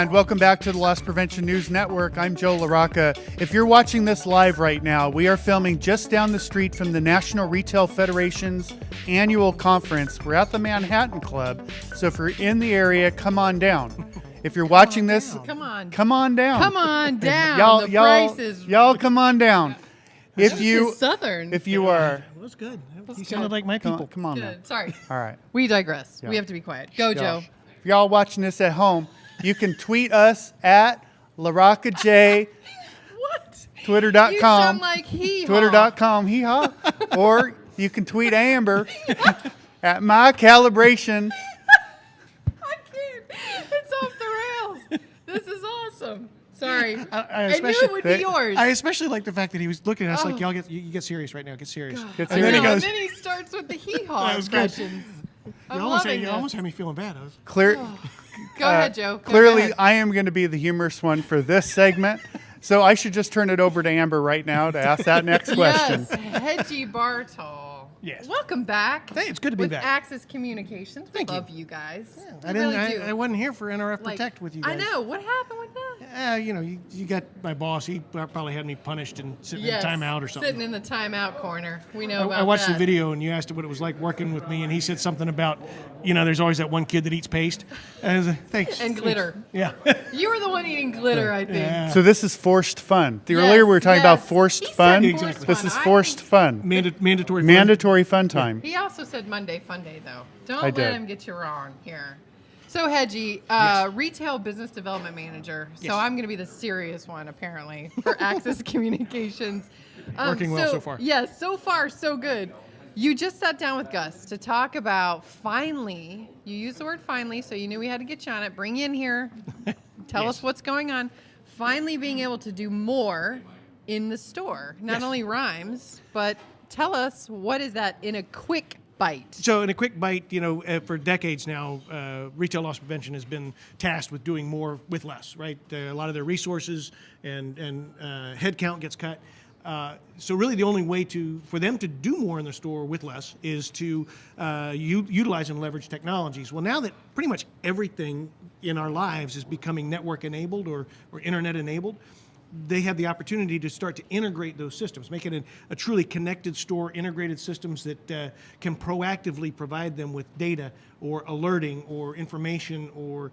and welcome back to the Loss Prevention News Network. I'm Joe LaRocca. If you're watching this live right now, we are filming just down the street from the National Retail Federation's annual conference. We're at the Manhattan Club, so if you're in the area, come on down. If you're watching this, come on down. Come on down. Y'all come on down. If you Southern. If you are, well, that's good. You sounded like my people. come on. Good. Sorry. All right. We digress. Yeah. We have to be quiet. Go, Joe. If y'all watching this at home, you can tweet us at LaRoccaJ. What? Twitter.com. You sound like hee-haw. Twitter.com, hee-haw. Or you can tweet Amber at my Calibration. I can't. It's off the rails. This is awesome. Sorry. I knew it would be yours. I especially like the fact that he was looking at us like, y'all you get serious right now. Get serious. Get And serious. then he starts with the hee-haw That was good. expressions. I'm You loving this. almost had me feeling bad. Clear. Go ahead, Joe. Go Clearly, ahead. I am going to be the humorous one for this segment. So I should just turn it over to Amber right now to ask that next question. Yes, Hedgie Bartol. Yes. Welcome back. Hey, it's good to be with back. Access Communications. We Thank you. love you guys. I We really didn't. do. I wasn't here for NRF Like, Protect with you guys. I know. What happened with that? You got my boss. He probably had me punished and sitting in timeout or something. Sitting in the timeout corner. We know about I watched that. the video and you asked him what it was like working with me, and he said something about, there's always that one kid that eats paste. And I was like, thanks. And glitter. Yeah. You were the one eating glitter, I think. Yeah. So this is forced fun. Yes, Earlier we were talking about yes. forced He said fun. forced This fun. is I forced think- fun. Mandatory. fun. Mandatory fun time. He also said Monday Fun Day, though. Don't I let did. him get you wrong here. So, Hedgie, Retail Business Development Manager. Yes. So I'm going to be the serious one, apparently, for Access Communications. Working well so far. Yes, so far, so good. You just sat down with Gus to talk about finally, you used the word finally, so you knew we had to get you on it. Bring you in here. Tell Yes. us what's going on. Finally being able to do more in the store. Not Yes. only rhymes, but tell us, what is that in a quick bite? So in a quick bite, for decades now, retail loss prevention has been tasked with doing more with less, right? A lot of their resources and headcount gets cut. So really the only way for them to do more in the store with less is to utilize and leverage technologies. Well, now that pretty much everything in our lives is becoming network enabled or internet enabled, they have the opportunity to start to integrate those systems, make it a truly connected store, integrated systems that can proactively provide them with data or alerting or information, or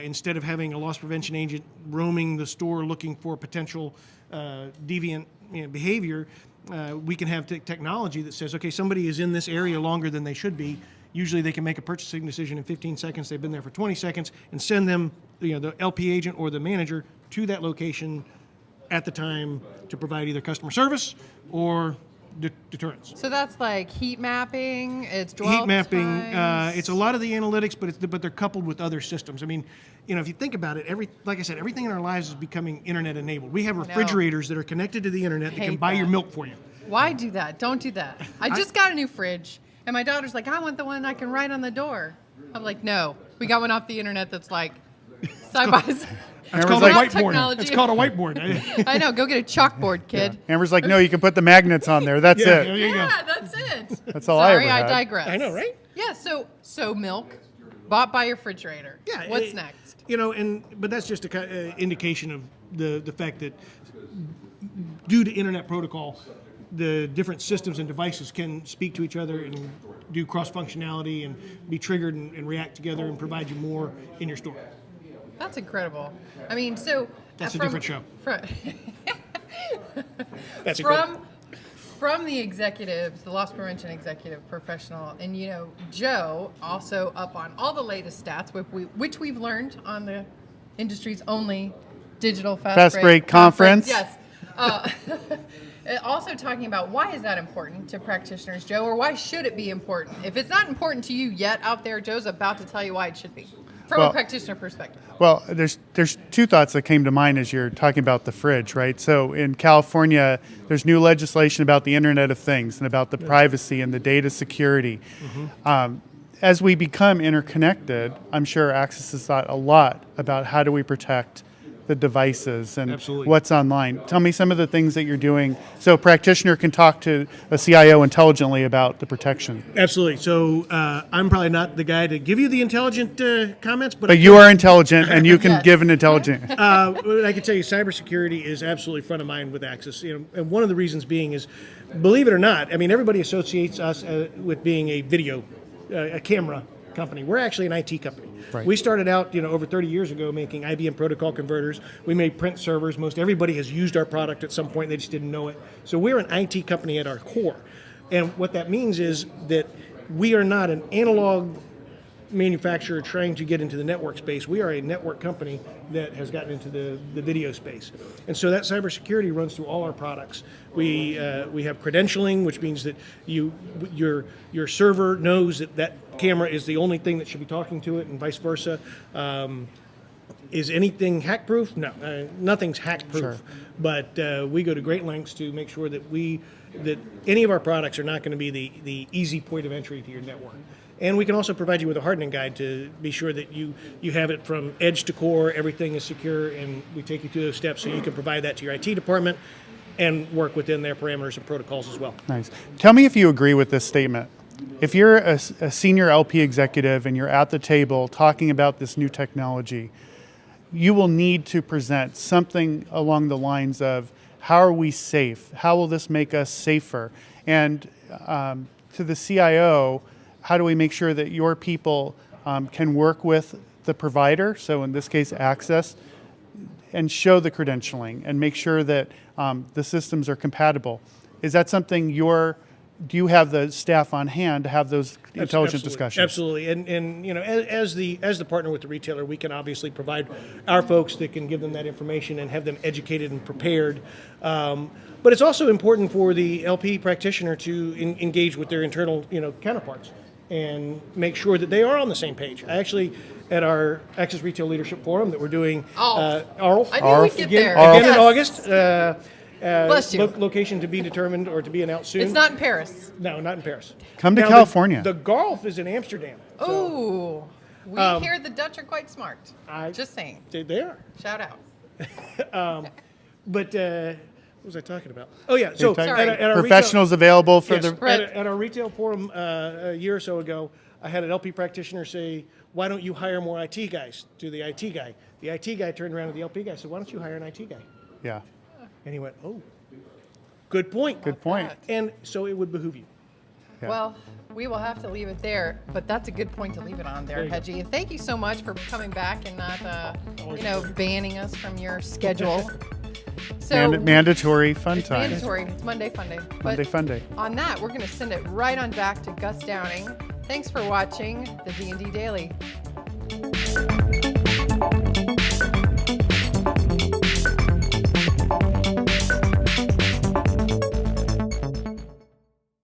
instead of having a loss prevention agent roaming the store looking for potential deviant behavior, we can have technology that says, okay, somebody is in this area longer than they should be. Usually they can make a purchasing decision in 15 seconds. They've been there for 20 seconds, and send them, the LP agent or the manager to that location at the time to provide either customer service or deterrence. So that's like heat mapping, it's dwell Heat mapping, times. it's a lot of the analytics, but they're coupled with other systems. I mean, if you think about it, like I said, everything in our lives is becoming internet enabled. We have refrigerators that are connected to the internet that can Hate buy your that. milk for you. Why do that? Don't do that. I just got a new fridge, and my daughter's like, I want the one I can write on the door. I'm like, no. We got one off the internet that's like side by side. It's Amber's called a like- whiteboard. Technology. It's called a whiteboard. I know. Go get a chalkboard, kid. Amber's like, no, you can put the magnets on there. That's Yeah, it. there you go. Yeah, that's it. That's all I Sorry, ever I had. digress. I know, right? Yeah. So milk bought by your refrigerator. Yeah. What's next? But that's just a indication of the fact that due to internet protocol, the different systems and devices can speak to each other and do cross functionality and be triggered and react together and provide you more in your store. That's incredible. I mean, so That's a different show. That's From the executives, the loss prevention executive professional, and Joe also up on all the latest stats, which we've learned on the industry's only digital fast break conference. Yes. Also talking about why is that important to practitioners, Joe, or why should it be important? If it's not important to you yet out there, Joe's about to tell you why it should be from a practitioner perspective. Well, there's two thoughts that came to mind as you're talking about the fridge, right? So in California, there's new legislation about the Internet of Things and about the privacy and the data security. As we become interconnected, I'm sure Access has thought a lot about how do we protect the devices and Absolutely. what's online. Tell me some of the things that you're doing so a practitioner can talk to a CIO intelligently about the protection. Absolutely. So I'm probably not the guy to give you the intelligent comments, But you are intelligent, and you can Yes. give an intelligent. I can tell you, cybersecurity is absolutely front of mind with Axis. And one of the reasons being is, believe it or not, I mean, everybody associates us with being a video, a camera company. We're actually an IT company. Right. We started out, over 30 years ago making IBM protocol converters. We made print servers. Most everybody has used our product at some point. They just didn't know it. So we're an IT company at our core. And what that means is that we are not an analog manufacturer trying to get into the network space. We are a network company that has gotten into the video space. And so that cybersecurity runs through all our products. We have credentialing, which means that your server knows that camera is the only thing that should be talking to it, and vice versa. Is anything hack-proof? No, nothing's hack-proof. Sure. But we go to great lengths to make sure that that any of our products are not going to be the easy point of entry to your network. And we can also provide you with a hardening guide to be sure that you have it from edge to core, everything is secure, and we take you through those steps so you can provide that to your IT department and work within their parameters and protocols as well. Nice. Tell me if you agree with this statement. If you're a senior LP executive and you're at the table talking about this new technology, you will need to present something along the lines of, how are we safe? How will this make us safer? And to the CIO, how do we make sure that your people can work with the provider, so in this case Access, and show the credentialing and make sure that the systems are compatible? Is that something do you have the staff on hand to have those intelligent Absolutely. discussions? Absolutely, and as the partner with the retailer, we can obviously provide our folks that can give them that information and have them educated and prepared. But it's also important for the LP practitioner to engage with their internal counterparts and make sure that they are on the same page. I actually, at our Access Retail Leadership Forum that we're doing, ARL, I knew we'd get there. again Yes. in August. Bless you. Location to be determined or to be announced soon. It's not in Paris. No, not in Paris. Come to Now, California. The golf is in Amsterdam. Ooh. We hear the Dutch are quite smart. Just saying. They are. Shout out. But what was I talking about? Oh yeah, so Sorry. at our Professionals available for retail, the. Right. at our retail forum a year or so ago, I had an LP practitioner say, "Why don't you hire more IT guys?" To the IT guy. The IT guy turned around to the LP guy and said, "Why don't you hire an IT guy?" Yeah. And he went, "Oh, good point." Good point. that? And so it would behoove you. Yeah. Well, we will have to leave it there, but that's a good point to leave it on there, There you go. Hedgie. And thank you so much for coming back and not, banning us from your schedule. So Mandatory fun it's time. mandatory. It's Monday Fun Day. But Monday fun day. on that, we're going to send it right on back to Gus Downing. Thanks for watching the D&D Daily.